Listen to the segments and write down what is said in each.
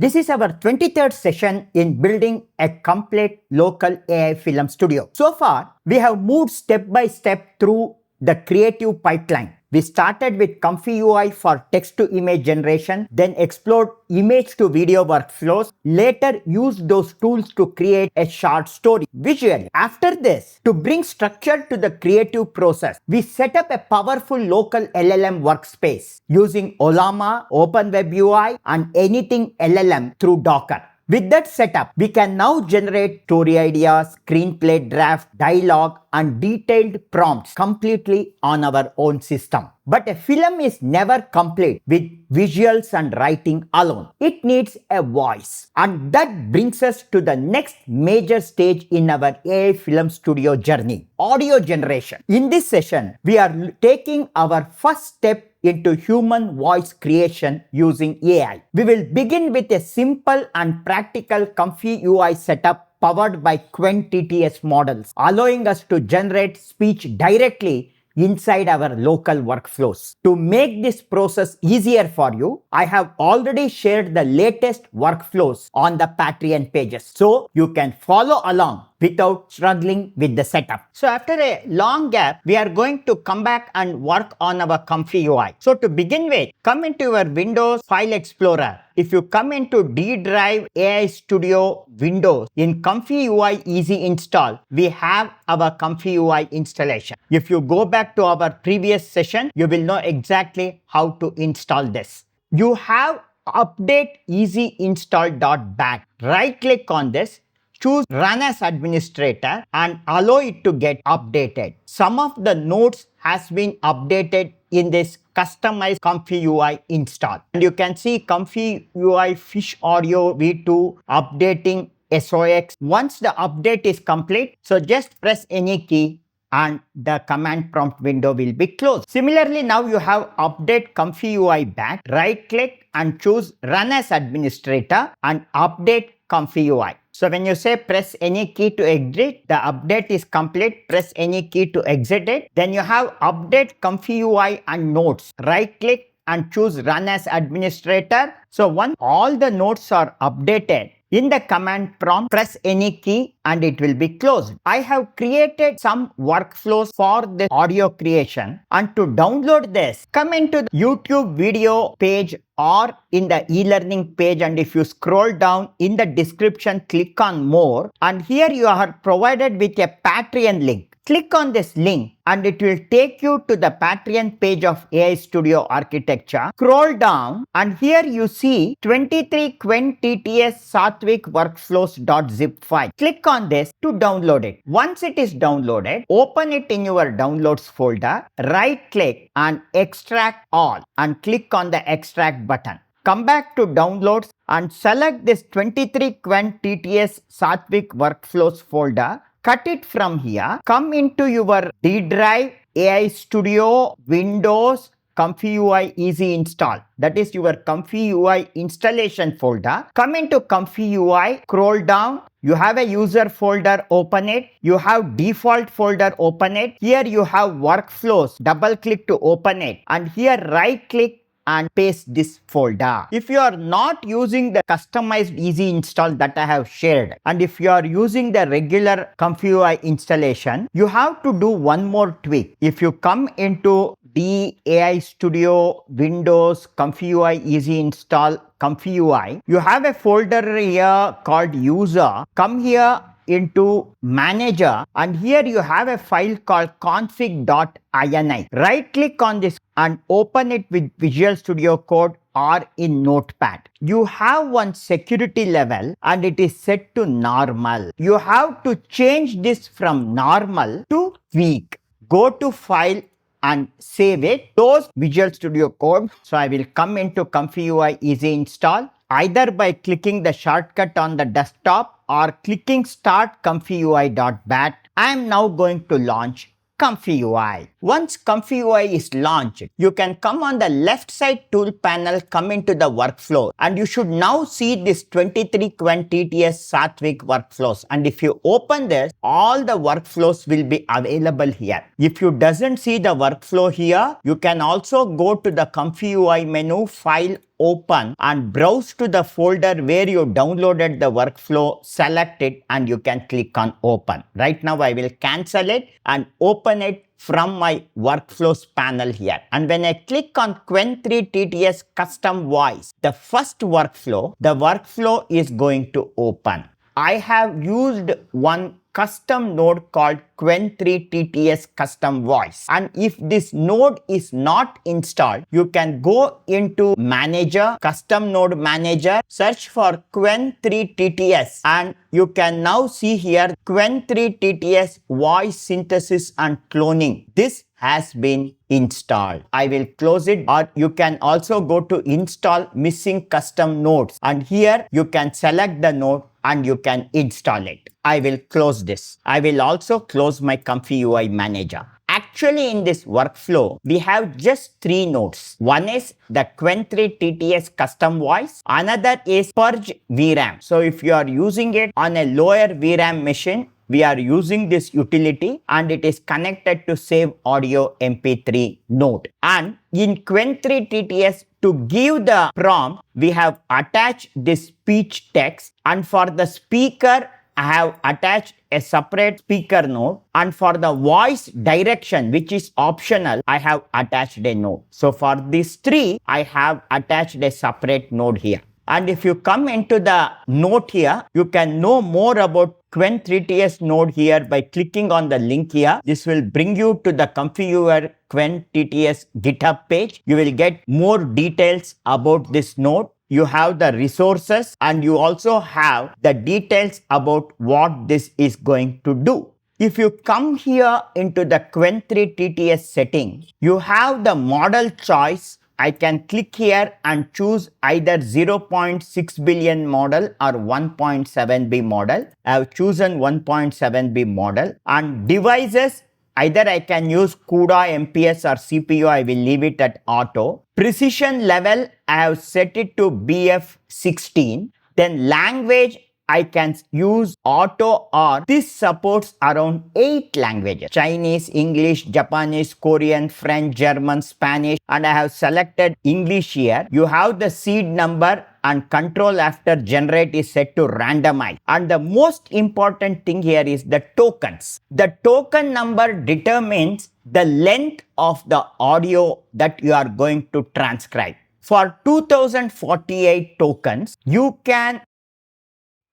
This is our 23rd session in building a complete local AI film studio. So far, we have moved step by step through the creative pipeline. We started with ComfyUI for text-to-image generation, then explored image-to-video workflows, later used those tools to create a short story visually. After this, to bring structure to the creative process, we set up a powerful local LLM workspace using Ollama, OpenWebUI, and anything LLM through Docker. With that setup, we can now generate story ideas, screenplay draft, dialogue, and detailed prompts completely on our own system. But a film is never complete with visuals and writing alone. It needs a voice. And that brings us to the next major stage in our AI film studio journey, audio generation. In this session, we are taking our first step into human voice creation using AI. We will begin with a simple and practical ComfyUI setup powered by Qwen TTS models, allowing us to generate speech directly inside our local workflows. To make this process easier for you, I have already shared the latest workflows on the Patreon pages, so you can follow along without struggling with the setup. So after a long gap, we are going to come back and work on our ComfyUI. So to begin with, come into your Windows File Explorer. If you come into D Drive AI Studio Windows, in ComfyUI Easy Install, we have our ComfyUI installation. If you go back to our previous session, you will know exactly how to install this. You have update easy install.bat. Right click on this, choose Run as Administrator and allow it to get updated. Some of the nodes has been updated in this customized ComfyUI install. And you can see ComfyUI Fish Audio V2 updating SOX. Once the update is complete, so just press any key and the command prompt window will be closed. Similarly, now you have update ComfyUI back. Right click and choose Run as Administrator and update ComfyUI. So when you say press any key to exit, the update is complete. Press any key to exit it. Then you have update ComfyUI and nodes. Right click and choose Run as Administrator. So once all the nodes are updated, in the command prompt, press any key and it will be closed. I have created some workflows for the audio creation, and to download this, come into the YouTube video page or in the e-learning page, and if you scroll down in the description, click on more, and here you are provided with a Patreon link. Click on this link and it will take you to the Patreon page of AI Studio Architecture. Scroll down and here you see 23 Qwen TTS Satvik workflows.zip file. Click on this to download it. Once it is downloaded, open it in your downloads folder, right click and extract all and click on the extract button. Come back to downloads and select this 23 Qwen TTS Satvik workflows folder. Cut it from here, come into your D Drive, AI Studio, Windows, ComfyUI Easy Install. That is your ComfyUI installation folder. Come into ComfyUI, scroll down. You have a user folder, open it. You have default folder, open it. Here you have workflows, double click to open it. And here right click and paste this folder. If you are not using the customized easy install that I have shared, and if you are using the regular ComfyUI installation, you have to do one more tweak. If you come into the AI Studio, Windows, ComfyUI Easy Install, ComfyUI, you have a folder here called user. Come here into manager and here you have a file called Config.ini. Right click on this and open it with Visual Studio Code or in Notepad. You have one security level and it is set to normal. You have to change this from normal to weak. Go to file and save it. Close Visual Studio Code. So I will come into ComfyUI Easy Install either by clicking the shortcut on the desktop or clicking Start ComfyUI.bat. I am now going to launch ComfyUI. Once ComfyUI is launched, you can come on the left side tool panel, come into the workflow, and you should now see this 23 Qwen TTS Satvik workflows. And if you open this, all the workflows will be available here. If you doesn't see the workflow here, you can also go to the ComfyUI menu, File open and browse to the folder where you downloaded the workflow, select it, and you can click on open. Right now I will cancel it and open it from my workflows panel here. And when I click on Qwen TTS custom voice, the first workflow, the workflow is going to open. I have used one custom node called Qwen TTS custom voice. And if this node is not installed, you can go into manager, custom node manager, search for Qwen TTS, and you can now see here Qwen TTS voice synthesis and cloning. This has been installed. I will close it, or you can also go to install missing custom nodes, and here you can select the node and you can install it. I will close this. I will also close my ComfyUI manager. Actually, in this workflow, we have just 3 nodes. One is the Qwen TTS custom voice. Another is purge VRAM. So if you are using it on a lower VRAM machine, we are using this utility and it is connected to save audio MP3 node. And in Qwen TTS, to give the prompt, we have attached this speech text, and for the speaker, I have attached a separate speaker node, and for the voice direction, which is optional, I have attached a node. So for these 3, I have attached a separate node here. And if you come into the note here, you can know more about Qwen TTS node here by clicking on the link here. This will bring you to the ComfyUI Qwen TTS GitHub page. You will get more details about this node. You have the resources and you also have the details about what this is going to do. If you come here into the Qwen TTS setting, you have the model choice. I can click here and choose either 0.6 billion model or 1.7B model. I have chosen 1.7B model. And devices, either I can use CUDA, MPS or CPU. I will leave it at auto. Precision level, I have set it to BF16. Then language, I can use auto, or this supports around 8 languages: Chinese, English, Japanese, Korean, French, German, Spanish, and I have selected English here. You have the seed number and control after generate is set to randomize. And the most important thing here is the tokens. The token number determines the length of the audio that you are going to transcribe. For 2048 tokens, you can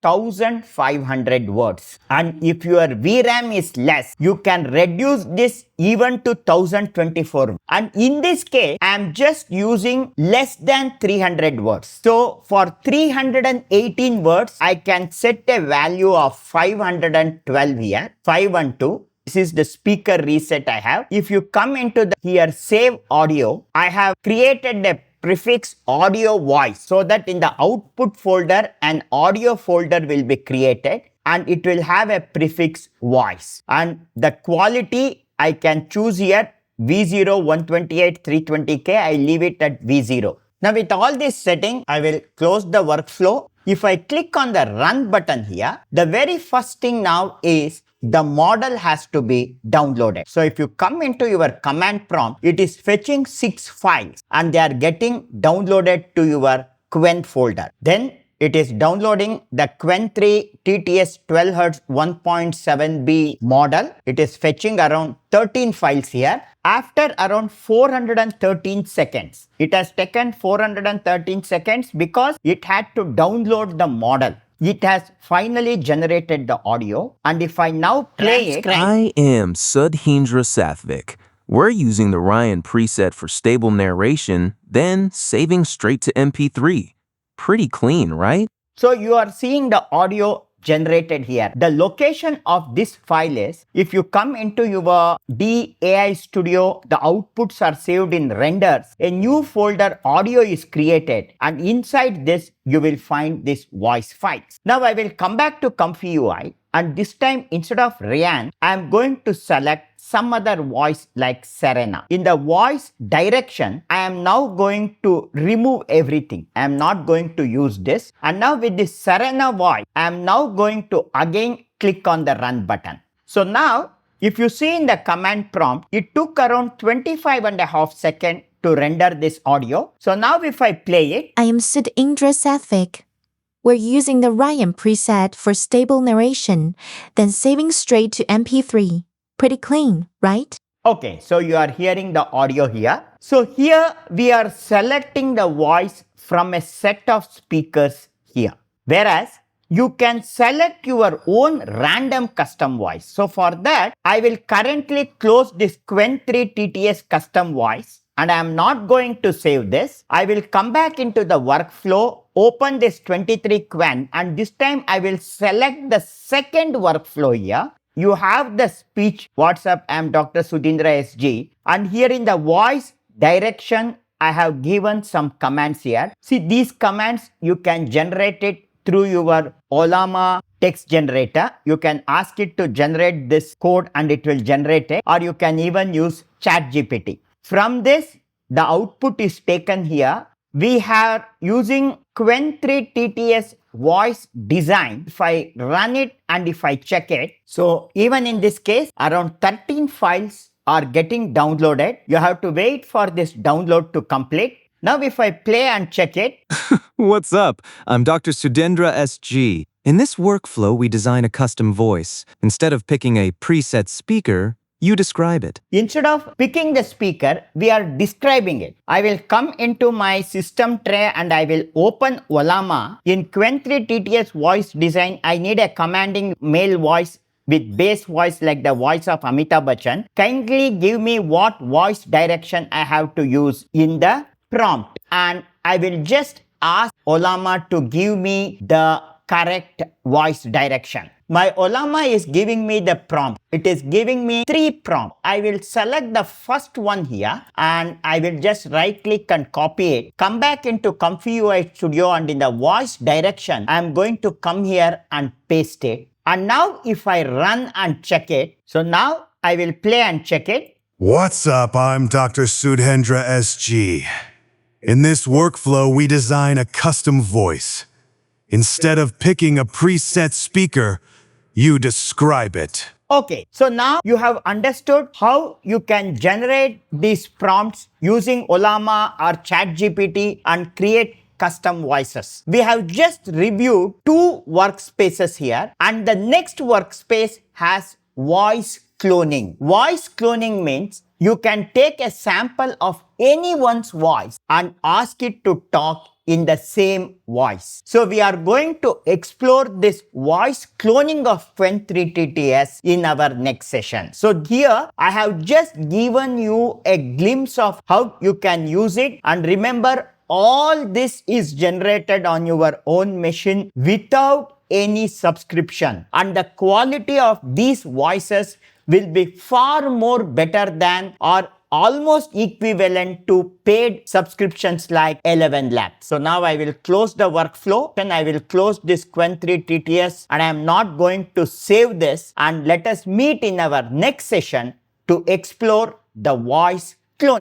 1500 words, and if your VRAM is less, you can reduce this even to 1024. And in this case, I am just using less than 300 words. So for 318 words, I can set a value of 512 here, 512. This is the speaker reset I have. If you come into the here save audio, I have created a prefix audio voice so that in the output folder an audio folder will be created and it will have a prefix voice. And the quality I can choose here V0 128 320K. I leave it at V0. Now with all this setting, I will close the workflow. If I click on the run button here, the very first thing now is the model has to be downloaded. So if you come into your command prompt, it is fetching 6 files and they are getting downloaded to your Qwen folder. Then it is downloading the Qwen TTS 12Hz 1.7B model. It is fetching around 13 files here. After around 413 seconds, it has taken 413 seconds because it had to download the model. It has finally generated the audio, and if I now play it... I am Sudhindra Sathvik. We're using the Ryan preset for stable narration, then saving straight to MP3. Pretty clean, right? So you are seeing the audio generated here. The location of this file is, if you come into your DAI Studio, the outputs are saved in renders. A new folder audio is created, and inside this you will find this voice files. Now I will come back to ComfyUI, and this time instead of Ryan, I am going to select some other voice like Serena. In the voice direction, I am now going to remove everything. I am not going to use this. And now with this Serena voice, I am now going to again click on the run button. So now, if you see in the command prompt, it took around 25.5 seconds to render this audio. So now if I play it, I am Sudhindra Sathvik. We're using the Ryan preset for stable narration, then saving straight to MP3. Pretty clean, right? okay, so you are hearing the audio here. So here we are selecting the voice from a set of speakers here. Whereas you can select your own random custom voice. So for that, I will currently close this Qwen TTS custom voice and I am not going to save this. I will come back into the workflow, open this 23 Qwen, and this time I will select the second workflow here. You have the speech, what's up, I am Dr. Sudhindra SG, and here in the voice direction, I have given some commands here. See, these commands, you can generate it through your Ollama text generator. You can ask it to generate this code and it will generate it, or you can even use ChatGPT. From this, the output is taken here. We are using Qwen TTS voice design. If I run it and if I check it, so even in this case, around 13 files are getting downloaded. You have to wait for this download to complete. Now if I play and check it. What's up? I'm Dr. Sudhindra SG. In this workflow, we design a custom voice. Instead of picking a preset speaker, you describe it. Instead of picking the speaker, we are describing it. I will come into my system tray and I will open Ollama. In Qwen TTS voice design, I need a commanding male voice with bass voice like the voice of Amitabh Bachchan. Kindly give me what voice direction I have to use in the prompt, and I will just ask Ollama to give me the correct voice direction. My Ollama is giving me the prompt. It is giving me 3 prompts. I will select the first one here and I will just right click and copy it. Come back into ComfyUI Studio and in the voice direction, I am going to come here and paste it. And now if I run and check it, so now I will play and check it. What's up? I'm Dr. Sudhindra SG. In this workflow, we design a custom voice. Instead of picking a preset speaker, you describe it. Okay, so now you have understood how you can generate these prompts using Ollama or ChatGPT and create custom voices. We have just reviewed 2 workspaces here, and the next workspace has voice cloning. Voice cloning means you can take a sample of anyone's voice and ask it to talk in the same voice. So we are going to explore this voice cloning of Qwen TTS in our next session. So here I have just given you a glimpse of how you can use it, and remember, all this is generated on your own machine without any subscription, and the quality of these voices will be far more better than or almost equivalent to paid subscriptions like 11 Labs. So now I will close the workflow and I will close this Qwen TTS, and I am not going to save this, and let us meet in our next session to explore the voice